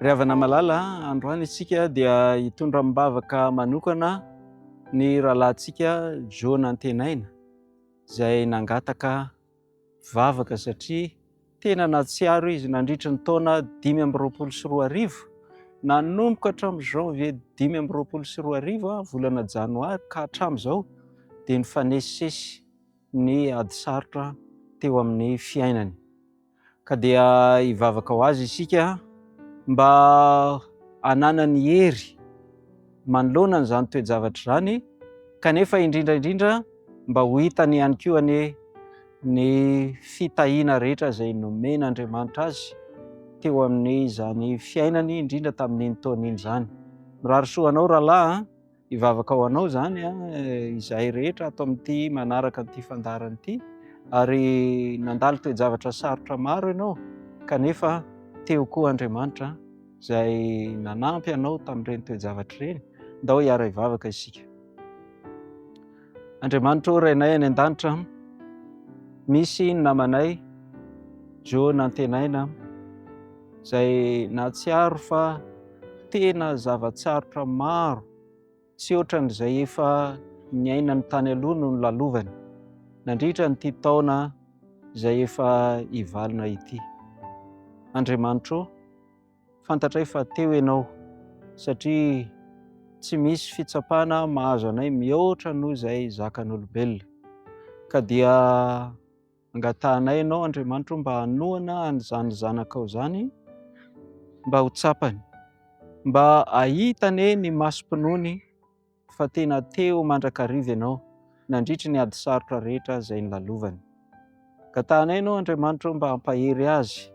Ry havana malala, androany isika dia hitondra mibavaka manokana ny rahalahintsika Jona Antenaina izay nangataka vavaka satria tena nahatsiaro izy nandritra ny taona 2024 nanomboka hatramin'ny janvier 2024 volana janoary ka hatramin'izao dia nifanesisesy ny ady sarotra teo amin'ny fiainany. Ka dia hivavaka ho azy isika mba hananany hery manoloana n'izany toe-javatra izany, kanefa indrindra mba ho hitany ihany koa ny fitahiana rehetra izay nomen'Andriamanitra azy teo amin'izany fiainany indrindra tamin'iny taon'iny izany. Mirary soa anao rahalahy, hivavaka ho anao izany izahay rehetra ato amin'ity manaraka an'ity fandaharana ity, ary nandalo toe-javatra sarotra maro ianao kanefa teo koa Andriamanitra izay nanampy anao tamin'ireny toe-javatra ireny. Ndao hiara hivavaka isika. Andriamanitra ô Rainay any an-danitra, misy namanay Jona Antenaina izay nahatsiaro fa tena zavatsarotra maro tsy ohatran'izay efa niaina ny tany aloha no lalovany nandritra n'ity taona izay efa hivalina ity. Andriamanitra ô, fantatray fa teo ianao satria tsy misy fitsapana mahazo anay mihoatra noho izay zakan'olombelona. Ka dia angatahanay ianao Andriamanitra mba hanohana an'izany zanakao izany, mba ho tsapany, mba hahitany ny masom-pinoany fa tena teo mandrakariva ianao nandritra ny ady sarotra rehetra izay nilalovany. Angatahanay ianao Andriamanitra mba hampahery azy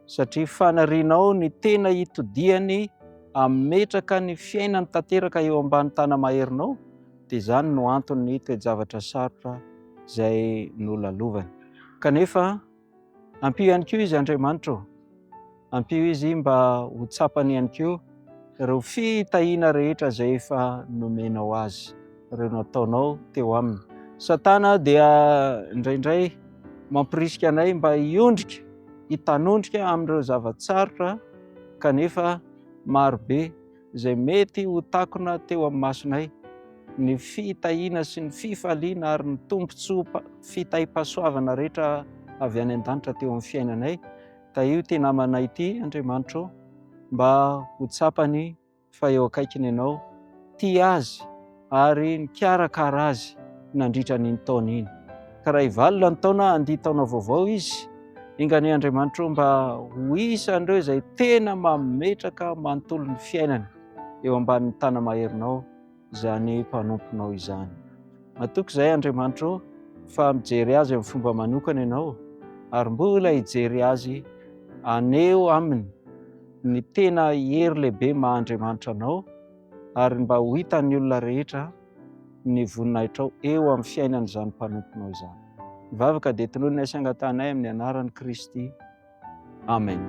satria fanarianao ny tena hitodiany hametraka ny fiainany tanteraka eo ambany tana-maherinao, dia izany no antony toe-javatra sarotra izay nolalovany. Kanefa ampio ihany koa izy Andriamanitra, ampio izy mba ho tsapany ihany koa ireo fitahiana rehetra izay efa nomenao azy, ireo nataonao teo aminy. Satana dia indraindray mampirisika anay mba hiondrika, hitanondrika amin'ireo zavatsarotra, kanefa marobe izay mety ho takona teo amin'ny masonay, ny fitahiana sy ny fifaliana ary ny tombotsoa fitahi-pahasoavana rehetra avy any an-danitra teo amin'ny fiainanay. Ka io ty namanay ity Andriamanitra, mba ho tsapany fa eo akaikiny ianao, tia azy ary nikarakara azy nandritra n'iny taona iny. Ka raha hivalina ny taona, handihy taona vaovao izy, ingany Andriamanitra mba ho isan'ireo izay tena mametraka manontolo ny fiainany eo ambanin'ny tana-maherinao izany mpanomponao izany. Matoky izay Andriamanitra fa mijery azy amin'ny fomba manokana ianao, ary mbola hijery azy aneo aminy ny tena hery lehibe maha-Andriamanitra anao, ary mba ho hitan'ny olona rehetra ny voninahitrao eo amin'ny fiainan'izany mpanomponao izany. Mivavaka dia toloninay sy angatanay amin'ny anaran'i Kristy. Amen.